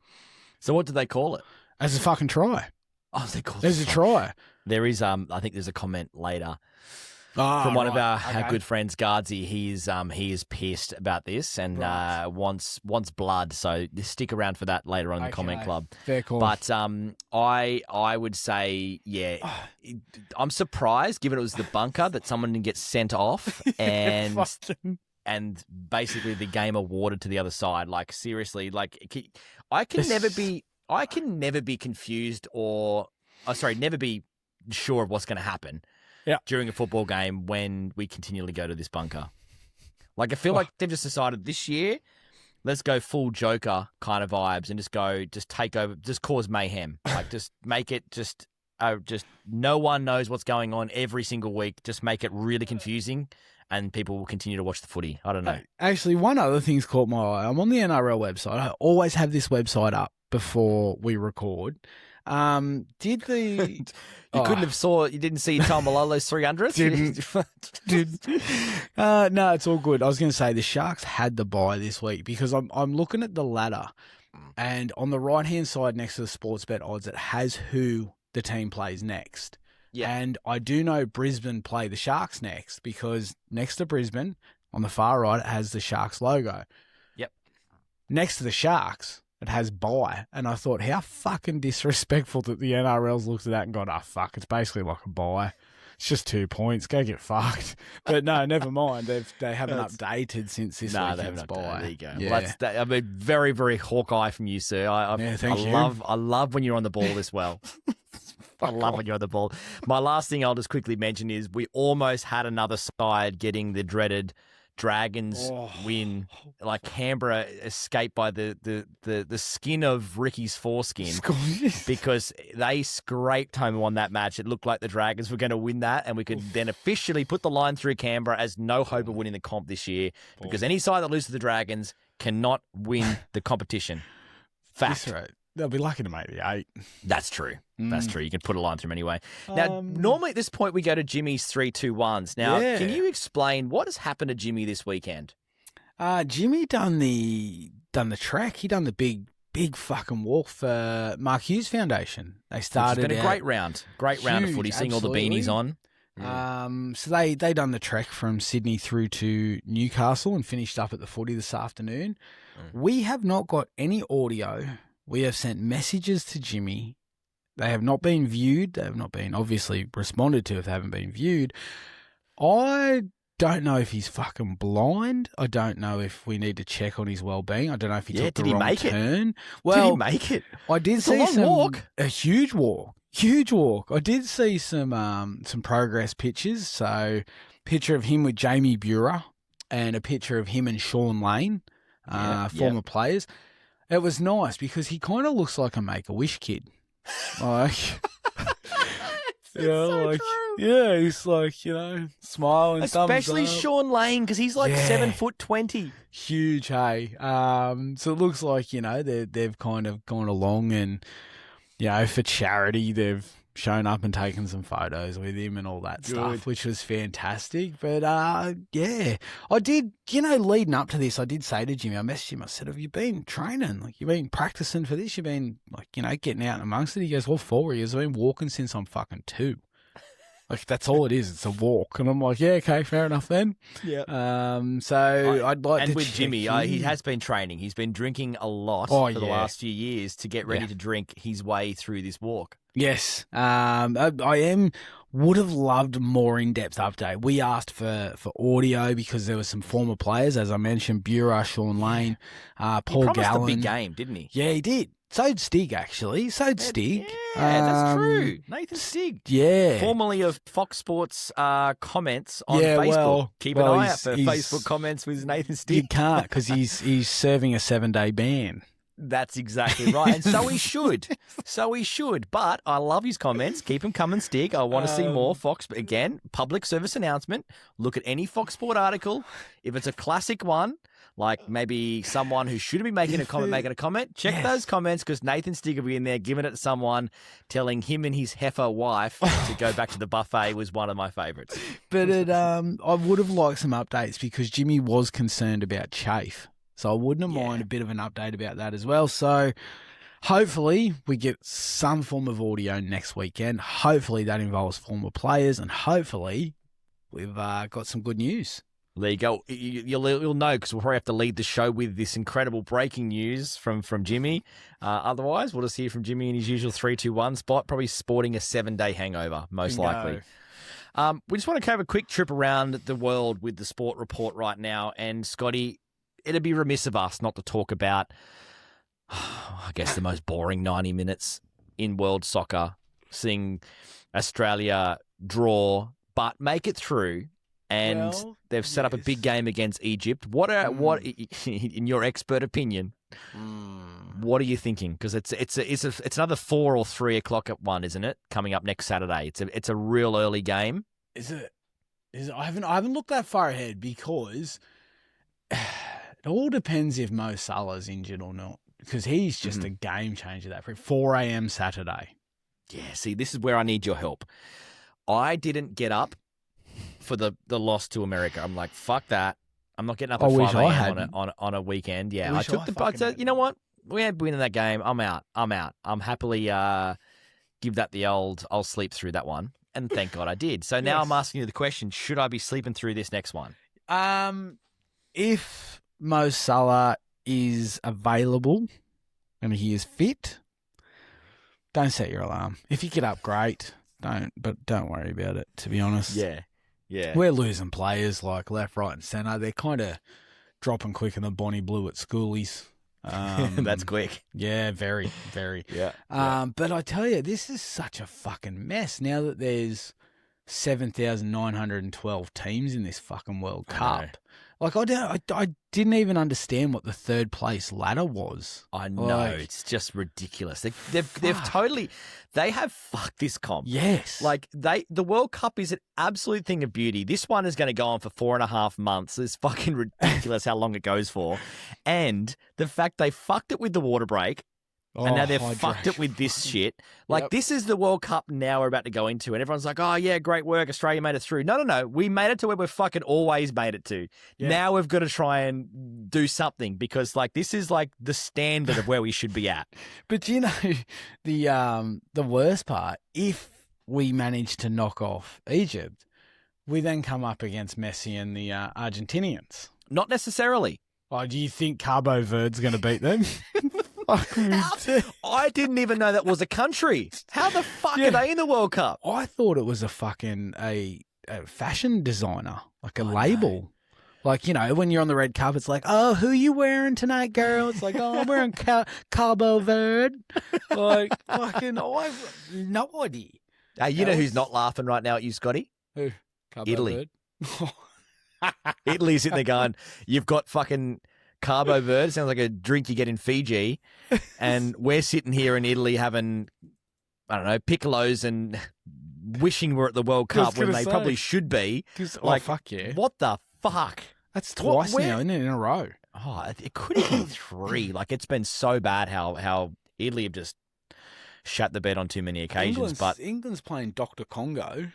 So what did they call it? As a fucking try. Oh, they called it as a try. There is, I think there's a comment later from one of our good friends, Guardsy. He is pissed about this and wants blood. So stick around for that later on in the comment club. Fair call. But I would say, I'm surprised, given it was the bunker, that someone didn't get sent off and basically the game awarded to the other side. Like, seriously, like I can never be confused never be sure of what's going to happen. Yeah. During a football game when we continually go to this bunker. Like, I feel like they've just decided this year, let's go full Joker kind of vibes and just take over, just cause mayhem. Like, just make it just no one knows what's going on every single week. Just make it really confusing and people will continue to watch the footy. I don't know. Actually, one other thing's caught my eye. I'm on the NRL website. I always have this website up before we record. You didn't see Tom Malolo's 300th? No, it's all good. I was going to say the Sharks had the bye this week because I'm looking at the ladder and on the right-hand side next to the sports bet odds, it has who the team plays next. Yeah. And I do know Brisbane play the Sharks next because next to Brisbane, on the far right, it has the Sharks logo. Yep. Next to the Sharks, it has bye. And I thought, how fucking disrespectful that the NRL's looked at that and gone, fuck, it's basically like a bye. It's just 2 points. Go get fucked. But no, never mind. They haven't updated since this weekend's bye. There you go. Yeah. Well, I mean, very, very Hawkeye from you, sir. I love when you're on the ball as well. I love when you're on the ball. My last thing I'll just quickly mention is we almost had another side getting the dreaded Dragons win. Like, Canberra escaped by the skin of Ricky's foreskin because they scraped home on that match. It looked like the Dragons were going to win that, and we could then officially put the line through Canberra as no hope of winning the comp this year because any side that loses to the Dragons cannot win the competition. Fact. That's right. They'll be lucky to make the 8. That's true. That's true. You can put a line through them anyway. Now, normally at this point, we go to Jimmy's 3-2-1s. Now, can you explain what has happened to Jimmy this weekend? Jimmy done the trek. He done the big fucking walk for Mark Hughes Foundation. They started. It's been a great round. Great round of footy, seeing all the beanies on. So they done the trek from Sydney through to Newcastle and finished up at the footy this afternoon. We have not got any audio. We have sent messages to Jimmy They have not been viewed. They have not been obviously responded to if they haven't been viewed. I don't know if he's fucking blind. I don't know if we need to check on his well-being. I don't know if he took the wrong turn. Well, did he make it? I did it's see a long walk. A huge walk. Huge walk. I did see some progress pictures. So, picture of him with Jamie Buhrer and a picture of him and Sean Lane, former players. It was nice because he kind of looks like a Make-A-Wish kid. Like, yeah, he's like, smiling, especially thumbs up. Sean Lane because he's like 7'20". Huge, hey. So it looks like they've kind of gone along and for charity they've shown up and taken some photos with him and all that stuff, which was fantastic. But I did, leading up to this, I did say to Jimmy, I messaged him, I said, have you been training? Like, you've been practicing for this? You've been, getting out amongst it? He goes, what for? He goes, I've been walking since I'm fucking 2. Like, that's all it is. It's a walk. And I'm like, yeah, okay, fair enough then. Yeah. I'd like to And with check Jimmy, in. he has been training. He's been drinking a lot for the last few years to get ready to drink his way through this walk. Yes. I would have loved more in-depth update. We asked for audio because there were some former players, as I mentioned, Buhrer, Sean Lane, Paul He promised Gallen. a big game, didn't he? Yeah, he did. So'd Stig, actually. Stig. Yeah, that's true. Nathan Stig. Yeah. Formerly of Fox Sports comments on Facebook. Keep an eye out for Facebook comments with Nathan Stig. You can't because he's serving a 7-day ban. That's exactly right. And so he should. But I love his comments. Keep them coming, Stig. I want to see more Fox. But again, public service announcement. Look at any Fox Sport article. If it's a classic one, like maybe someone who shouldn't be making a comment, check those comments because Nathan Stig will be in there giving it to someone, telling him and his heifer wife to go back to the buffet was one of my favourites. But I would have liked some updates because Jimmy was concerned about chafe. So I wouldn't have mind a bit of an update about that as well. So hopefully we get some form of audio next weekend. Hopefully that involves former players and hopefully we've got some good news. There you go. You'll know because we'll probably have to lead the show with this incredible breaking news from Jimmy. Otherwise, we'll just hear from Jimmy in his usual 3-2-1 spot, probably sporting a 7-day hangover, most likely. We just want to have a quick trip around the world with the Sport Report right now. And Scotty, it'd be remiss of us not to talk about, I guess, the most boring 90 minutes in world soccer, seeing Australia draw, but make it through. And they've set up a big game against Egypt. What, in your expert opinion, what are you thinking? Because it's another 4 or 3 o'clock at 1, isn't it? Coming up next Saturday. It's a real early game. Is it? I haven't looked that far ahead because it all depends if Mo Salah's injured or not. Because he's just a game changer. That for 4 a.m. Saturday. Yeah. See, this is where I need your help. I didn't get up for the loss to America. I'm like, fuck that. I'm not getting up at 5 a.m. on a weekend. Yeah, I took the. I said, you know what? We had winning that game. I'm out. I'm happily give that the old. I'll sleep through that one, and thank God I did. So now I'm asking you the question: should I be sleeping through this next one? If Mo Salah is available and he is fit, don't set your alarm. If you get up, great. Don't worry about it. To be honest, yeah, we're losing players like left, right, and centre. They're kind of dropping quicker than Bonnie Blue at schoolies. That's quick. Yeah, very, very. Yeah. But I tell you, this is such a fucking mess now that there's 7,912 teams in this fucking World Cup. Like I didn't even understand what the third place ladder was. I know, it's just ridiculous. They've totally fucked this comp. Yes, like the World Cup is an absolute thing of beauty. This one is going to go on for 4.5 months. It's fucking ridiculous how long it goes for, and the fact they fucked it with the water break. And now they've fucked it with this shit. Like, this is the World Cup now we're about to go into. And everyone's like, oh, yeah, great work. Australia made it through. No. We made it to where we've fucking always made it to. Yeah. Now we've got to try and do something because, like, this is, like, the standard of where we should be at. But, you know, the worst part, if we manage to knock off Egypt, we then come up against Messi and the Argentinians. Not necessarily. Oh, do you think Cabo Verde's going to beat them? I didn't even know that was a country. How the fuck are they in the World Cup? I thought it was a fucking a fashion designer, like a label. Like, you know, when you're on the red carpet, it's like, oh, who you wearing tonight, girl? It's like, oh, I'm wearing Cabo Verde. Like, fucking, I've no idea. You know who's not laughing right now at you, Scotty? Who? Cabo Italy. Verde? Italy's sitting there going, you've got fucking Cabo Verde. Sounds like a drink you get in Fiji. And we're sitting here in Italy having, I don't know, piccolos and wishing we're at the World Cup when they probably should be. Like, fuck yeah. What the fuck? That's twice now, isn't it, in a row? Oh, it could have been 3. Like, it's been so bad how Italy have just shut the bed on too many occasions. England's playing Dr. Congo.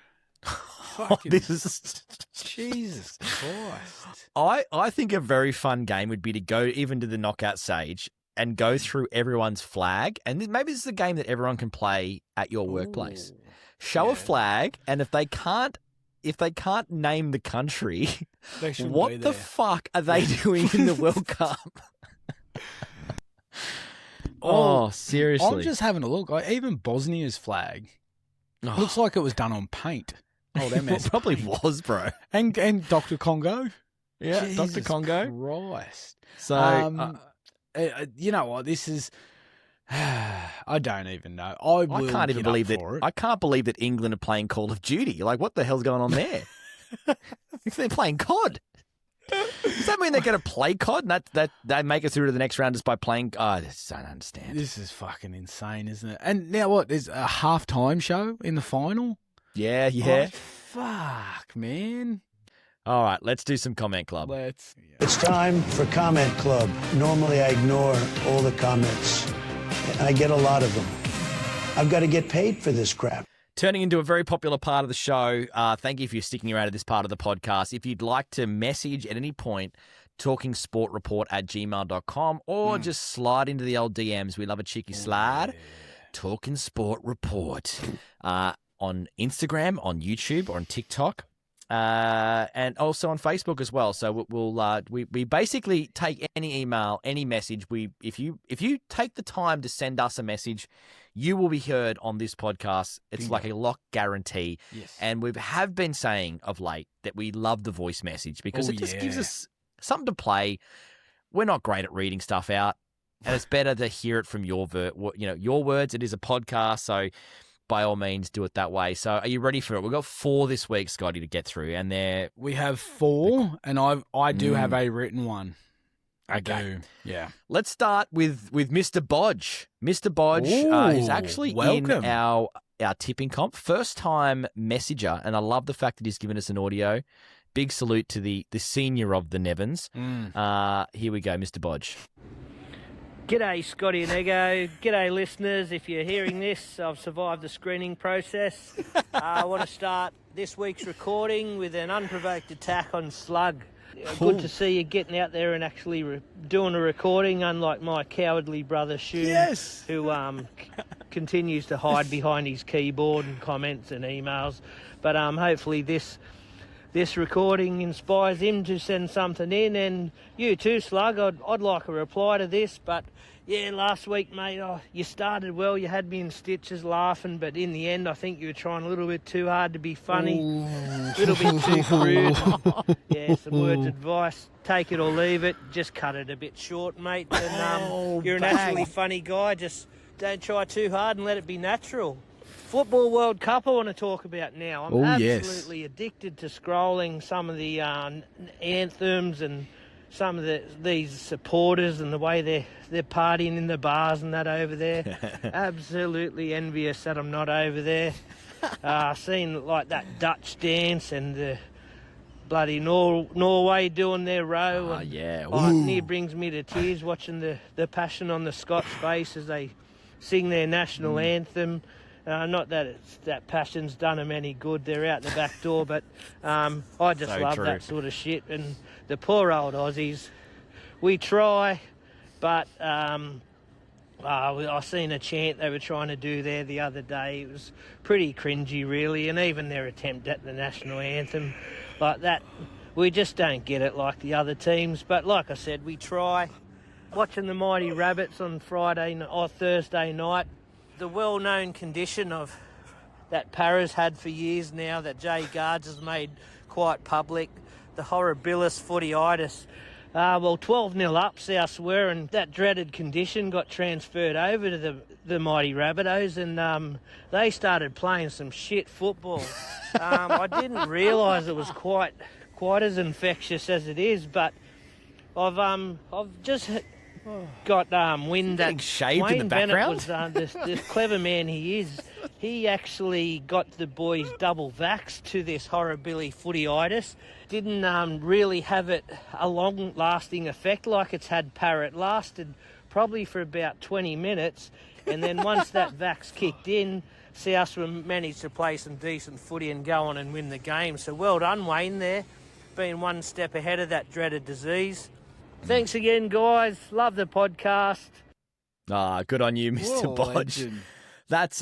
This is Jesus Christ. I think a very fun game would be to go even to the knockout stage and go through everyone's flag. And maybe this is a game that everyone can play at your workplace. Show a flag, and if they can't name the country, what the fuck are they doing in the World Cup? Oh, seriously. I'm just having a look. Even Bosnia's flag looks like it was done on paint. Oh, that It probably was, bro. And Dr. Congo. Yeah, Jesus Dr. Congo. Christ. So, you know what? This is... I don't even know. I can't even believe that. I can't believe that England are playing Call of Duty. Like, what the hell's going on there? If they're playing COD, does that mean they're going to play COD and that they make it through to the next round just by playing? I just don't understand. This is fucking insane, isn't it? And now what? There's a halftime show in the final. Yeah. Oh, fuck, man. All right, let's do some comment club. It's time for comment club. Normally I ignore all the comments. I get a lot of them. I've got to get paid for this crap. Turning into a very popular part of the show. Thank you for sticking around to this part of the podcast. If you'd like to message at any point, talkingsportreport@gmail.com or just slide into the old DMs. We love a cheeky slide. Talking Sport Report on Instagram, on YouTube, or on TikTok. And also on Facebook as well. So we basically take any email, any message. If you take the time to send us a message, you will be heard on this podcast. It's like a lock guarantee. Yes. And we have been saying of late that we love the voice message because it just gives us something to play. We're not great at reading stuff out, and it's better to hear it from your words. It is a podcast, so by all means, do it that way. So are you ready for it? We've got 4 this week, Scotty, to get through. And we have 4, and I do have a written one. Okay. Yeah. Let's start with Mr. Bodge. Mr. Bodge is actually in our tipping comp. First-time messenger, and I love the fact that he's given us an audio. Big salute to the senior of the Nevins. Here we go, Mr. Bodge. G'day, Scotty and Eggo. G'day, listeners. If you're hearing this, I've survived the screening process. I want to start this week's recording with an unprovoked attack on Slug. Good to see you getting out there and actually doing a recording, unlike my cowardly brother, Shun, who continues to hide behind his keyboard and comments and emails. But hopefully this recording inspires him to send something in, and you too, Slug. I'd like a reply to this, but yeah, last week, mate, you started well, you had me in stitches laughing, but in the end, I think you were trying a little bit too hard to be funny, a little bit too crude. Yeah, some words of advice, take it or leave it, just cut it a bit short, mate, and you're a naturally funny guy, just don't try too hard and let it be natural. Football World Cup I want to talk about now. I'm absolutely addicted to scrolling some of the anthems and some of these supporters and the way they're partying in the bars and that over there. Absolutely envious that I'm not over there. Seeing like that Dutch dance and the bloody Norway doing their row. It near brings me to tears watching the passion on the Scots' face as they sing their national anthem. Not that that passion's done them any good. They're out the back door, but I just love that sort of shit. And the poor old Aussies, we try, but I seen a chant they were trying to do there the other day. It was pretty cringy, really, and even their attempt at the national anthem like that, we just don't get it like the other teams. But like I said, we try. watching the Mighty Rabbits on Thursday night. The well-known condition of that Paras had for years now that Jay Guards has made quite public, the horribilis footyitis. 12-0 up South were, and that dreaded condition got transferred over to the Mighty Rabbitohs, and they started playing some shit football. I didn't realise it was quite as infectious as it is, but I've just got wind that Getting shaved Wayne in the Bennett background? was this clever man he is. He actually got the boys double vaxxed to this horribilly footyitis. Didn't really have it a long-lasting effect like it's had Parrot. Lasted probably for about 20 minutes, and then once that vax kicked in, South managed to play some decent footy and go on and win the game. So well done, Wayne, there. Been one step ahead of that dreaded disease. Thanks again, guys. Love the podcast. Good on you, Mr. What a Bodge. legend. That's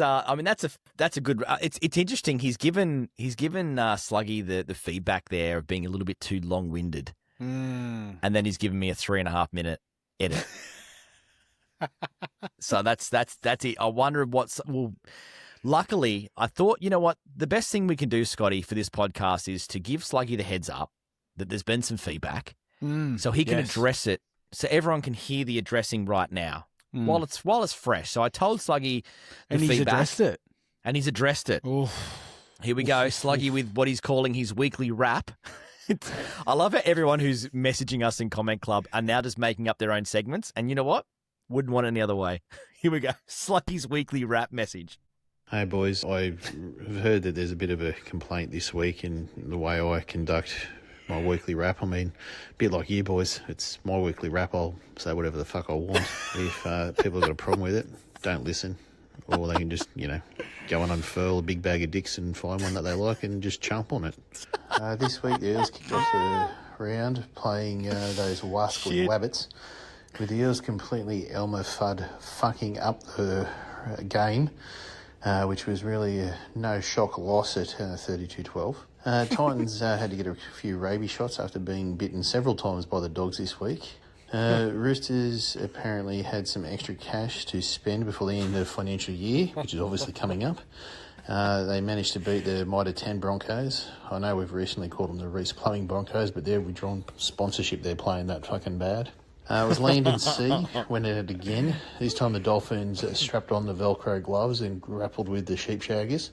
a good. It's interesting. He's given Sluggy the feedback there of being a little bit too long-winded, and then he's given me a 3.5 minute edit. So that's it. I wonder luckily, I thought, you know what, the best thing we can do, Scotty, for this podcast is to give Sluggy the heads up that there's been some feedback, so he can address it, so everyone can hear the addressing right now. While it's fresh. So I told Sluggy the feedback. He's addressed it. Oof. Here we go. Sluggy with what he's calling his weekly rap. I love how everyone who's messaging us in Comment Club are now just making up their own segments. And you know what? Wouldn't want it any other way. Here we go. Sluggy's weekly rap message. Hey boys, I've heard that there's a bit of a complaint this week in the way I conduct my weekly rap. I mean, a bit like you boys, it's my weekly rap. I'll say whatever the fuck I want. If people have got a problem with it, don't listen. Or they can just, go and unfurl a big bag of dicks and find one that they like and just chomp on it. This week the Eels kicked off the round playing those wascally wabbits, with the Eels completely Elmer Fudd fucking up the game, which was really a no-shock loss at 32-12. Titans had to get a few rabies shots after being bitten several times by the Dogs this week. Roosters apparently had some extra cash to spend before the end of the financial year, which is obviously coming up. They managed to beat the Mitre 10 Broncos. I know we've recently called them the Reece Plumbing Broncos, but they're withdrawn sponsorship. They're playing that fucking bad. It was land and sea, went at it again. This time the Dolphins strapped on the Velcro gloves and grappled with the sheep shaggers.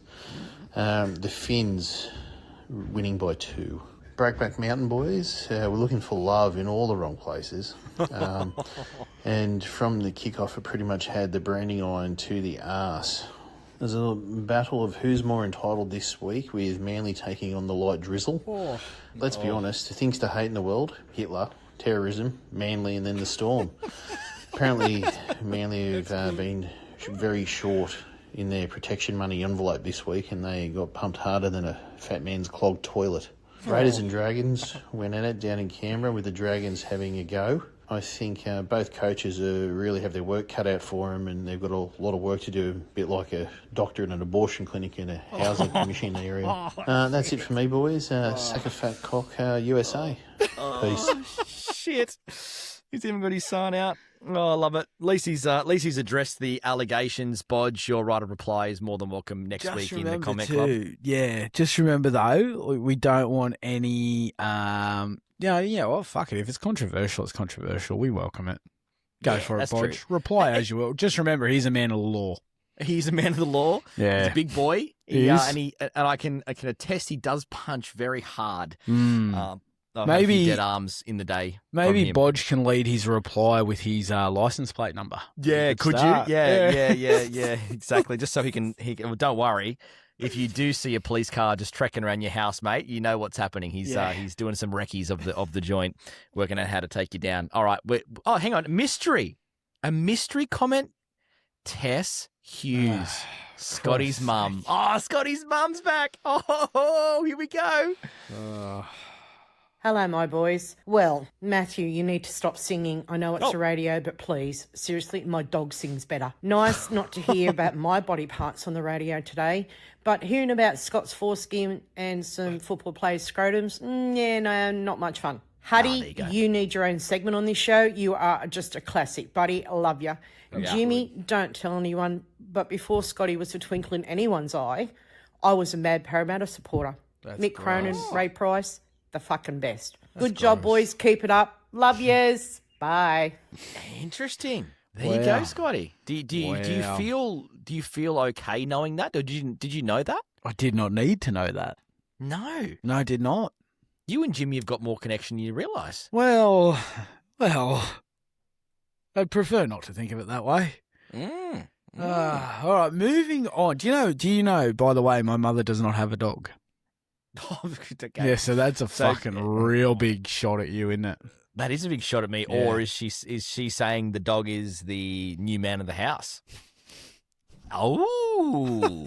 The Finns winning by 2. Breakback Mountain boys, we're looking for love in all the wrong places. And from the kickoff, it pretty much had the branding iron to the arse. There's a battle of who's more entitled this week, with Manly taking on the light drizzle. Let's be honest, things to hate in the world: Hitler, terrorism, Manly, and then the Storm. Apparently, Manly have been very short in their protection money envelope this week, and they got pumped harder than a fat man's clogged toilet. Raiders and Dragons went at it down in Canberra, with the Dragons having a go. I think both coaches really have their work cut out for them, and they've got a lot of work to do, a bit like a doctor in an abortion clinic in a housing commission area. That's it for me, boys. Sack a fat cock, USA. Peace. Shit. He's even got his sign out. Oh, I love it. At least he's addressed the allegations. Bodge, your right of reply is more than welcome next week in the Comment Club. Yeah, just remember though, we don't want any. Well, fuck it. If it's controversial, it's controversial. We welcome it. Go for it, Bodge. True. Reply as you will. Just remember, he's a man of the law. He's a man of the law. Yeah, he's a big boy. He is. And I can attest he does punch very hard. Maybe dead arms in the day. Maybe Bodge can lead his reply with his license plate number. Yeah, could start. you? Yeah, exactly. Just so he can. Well, don't worry. If you do see a police car just trekking around your house, mate, you know what's happening. He's doing some recce's of the joint, working out how to take you down. All right. Hang on. Mystery. A mystery comment. Tess Hughes. Scotty's mum. Oh, Scotty's mum's back. Oh, here we go. Hello, my boys. Well, Matthew, you need to stop singing. I know it's a radio, but please, seriously, my dog sings better. Nice not to hear about my body parts on the radio today, but hearing about Scott's foreskin and some football players' scrotums, no, not much fun. Huddy, there you you go. need your own segment on this show. You are just a classic, buddy. I love you. Jimmy, don't tell anyone, but before Scotty was a twinkle in anyone's eye, I was a mad Parramatta supporter. Mick Cronin, Ray Price, the fucking best. Good job, boys. Keep it up. Love yous. Bye. Interesting. There you go, Scotty. Do you feel okay knowing that, or did you know that? I did not need to know that. No. No, I did not. You and Jimmy have got more connection than you realise. Well, I'd prefer not to think of it that way. All right, moving on. Do you know, by the way, my mother does not have a dog. Okay. Yeah, so that's a fucking real big shot at you, isn't it? That is a big shot at me. Yeah. Or is she saying the dog is the new man of the house? Oh.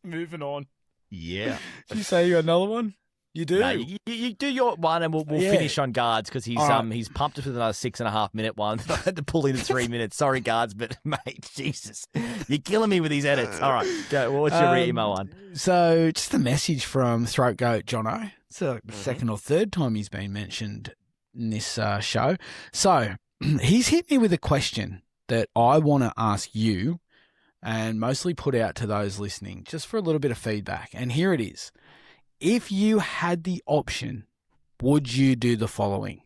Moving on. Yeah. Did you say you got another one? You do? No, you do your one, and we'll finish on guards because he's he's pumped us with another 6.5 minute one. I had to pull in 3 minutes. Sorry, guards, but mate, Jesus, you're killing me with these edits. All right, go. What's your email one? So just a message from Throat Goat Jono. It's the second or third time he's been mentioned in this show. So he's hit me with a question that I want to ask you, and mostly put out to those listening, just for a little bit of feedback. And here it is. If you had the option, would you do the following?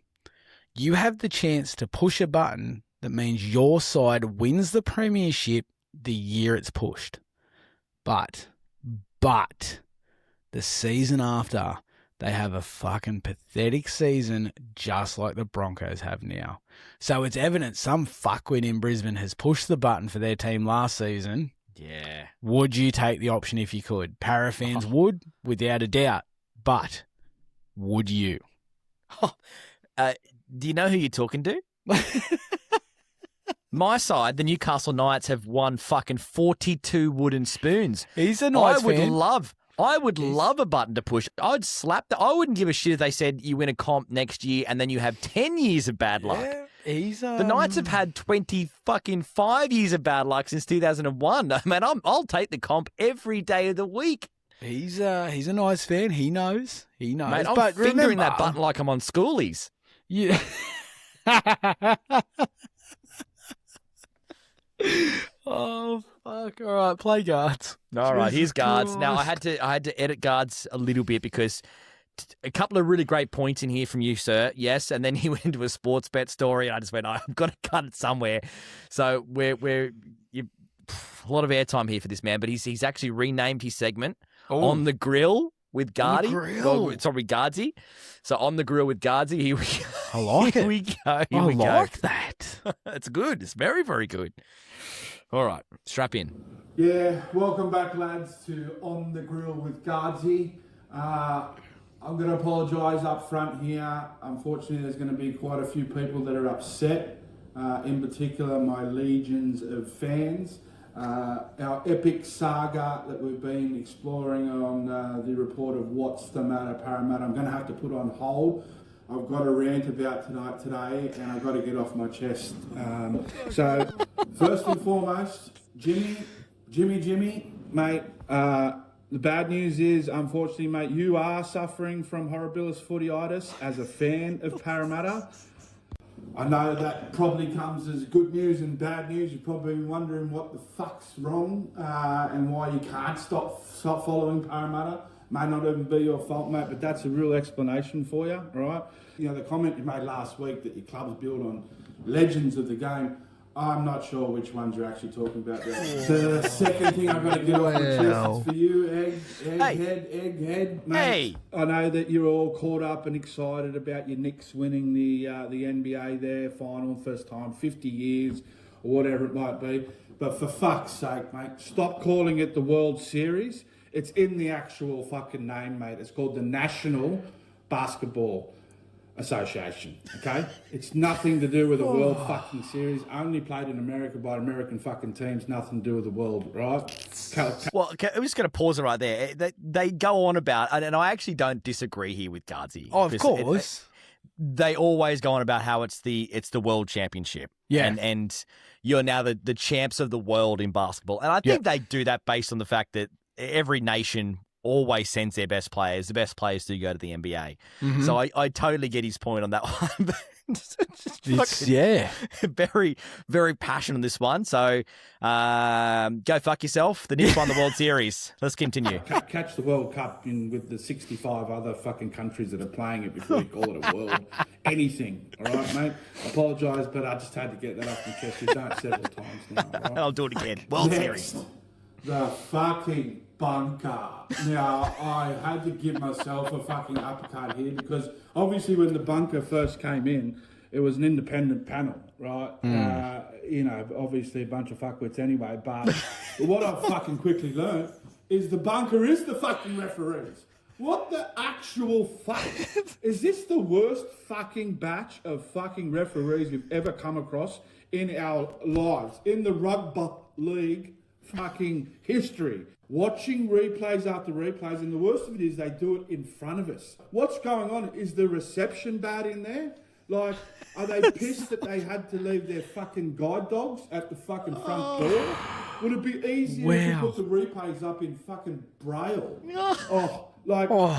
You have the chance to push a button that means your side wins the premiership the year it's pushed. But the season after, they have a fucking pathetic season just like the Broncos have now. So it's evident some fuckwit in Brisbane has pushed the button for their team last season. Yeah. Would you take the option if you could? Para fans would, without a doubt. But would you? Do you know who you're talking to? My side, the Newcastle Knights, have won fucking 42 wooden spoons. He's a Knights fan. I would love a button to push. I'd slap that. I wouldn't give a shit if they said you win a comp next year and then you have 10 years of bad luck. Yeah, the Knights have had 5 years of bad luck since 2001. Man, I'll take the comp every day of the week. He's a nice fan. He knows. Mate, I'm fingering that button like I'm on schoolies. Yeah. Oh fuck! All right, play guards. All right, here's Jesus guards. Now I Christ. had to edit guards a little bit because a couple of really great points in here from you, sir. Yes, and then he went into a sports bet story, and I just went, I've got to cut it somewhere. So a lot of airtime here for this man, but he's actually renamed his segment On the Grill with Guardy. Guardsy. So On the Grill with Guardsy. Here we go. I like Here it. we go. I like that. It's good. It's very, very good. All right, strap in. Yeah, welcome back, lads, to On the Grill with Guardsy. I'm going to apologise up front here. Unfortunately, there's going to be quite a few people that are upset, in particular my legions of fans. Our epic saga that we've been exploring on the report of What's the Matter Parramatta, I'm going to have to put on hold. I've got a rant about today, and I've got to get off my chest. So, first and foremost, Jimmy, mate, the bad news is, unfortunately, mate, you are suffering from horribilis footyitis as a fan of Parramatta. I know that probably comes as good news and bad news. You're probably wondering what the fuck's wrong and why you can't stop following Parramatta. May not even be your fault, mate, but that's a real explanation for you, all right? You know, the comment you made last week that your club's built on legends of the game, I'm not sure which ones you're actually talking about there. The second thing I've got to get off my chest is for you, Egghead, mate. Hey. I know that you're all caught up and excited about your Knicks winning the NBA there, final, first time, 50 years, or whatever it might be. But for fuck's sake, mate, stop calling it the World Series. It's in the actual fucking name, mate. It's called the National Basketball Association, okay? It's nothing to do with the World fucking Series. Only played in America by American fucking teams. Nothing to do with the world, right? Well, okay, I'm just going to pause it right there. They go on about, and I actually don't disagree here with Guardsy. Oh, of course. They always go on about how it's the World Championship. Yeah. And you're now the champs of the world in basketball. And I think they do that based on the fact that every nation always sends their best players. The best players do go to the NBA. So I totally get his point on that one. Very, very passionate on this one. So go fuck yourself. The Knicks won the World Series. Let's continue. Catch the World Cup with the 65 other fucking countries that are playing it before you call it a world. Anything. All right, mate? Apologise, but I just had to get that off my chest. You've done it several times now. All right? I'll do it again. World Series. The fucking bunker. Now, I had to give myself a fucking uppercut here because obviously when the bunker first came in, it was an independent panel, right? Obviously a bunch of fuckwits anyway, but what I fucking quickly learned is the bunker is the fucking referees. What the actual fuck? Is this the worst fucking batch of fucking referees we've ever come across in our lives, in the rugby league fucking history? Watching replays after replays, and the worst of it is they do it in front of us. What's going on? Is the reception bad in there? Like, are they pissed that they had to leave their fucking guide dogs at the fucking front door? Would it be easier if you put the replays up in fucking Braille?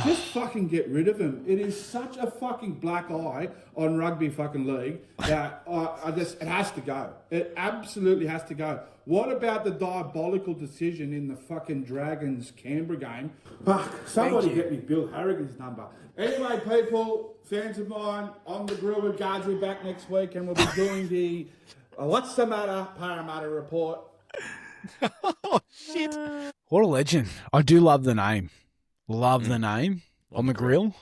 Just fucking get rid of them. It is such a fucking black eye on rugby fucking league that it has to go. It absolutely has to go. What about the diabolical decision in the fucking Dragons Canberra game? Fuck, somebody get me Bill Harrigan's number. Anyway, people, fans of mine, on the grill with Gags, we're back next week and we'll be doing the What's the Matter Parramatta report. Oh, shit. What a legend. I do love the name. Love the name on the grill.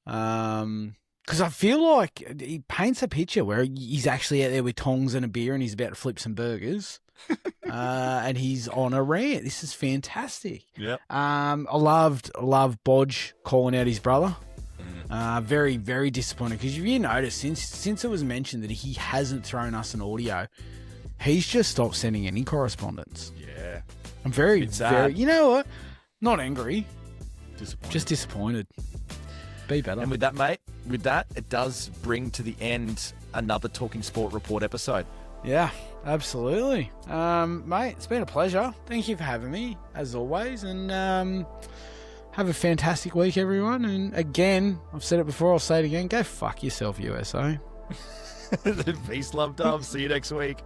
Because I feel like he paints a picture where he's actually out there with tongs and a beer and he's about to flip some burgers. And he's on a rant. This is fantastic. Yep. I loved Bodge calling out his brother. Very, very disappointed because if you notice, since it was mentioned that he hasn't thrown us an audio, he's just stopped sending any correspondence. Yeah. I'm very, very, you know what? Not angry. Disappointed. Just disappointed. Be better. And with that, mate, it does bring to the end another Talking Sport Report episode. Yeah, absolutely. Mate, it's been a pleasure. Thank you for having me, as always. And have a fantastic week, everyone. And again, I've said it before, I'll say it again. Go fuck yourself, USA. Peace, love, dub. See you next week.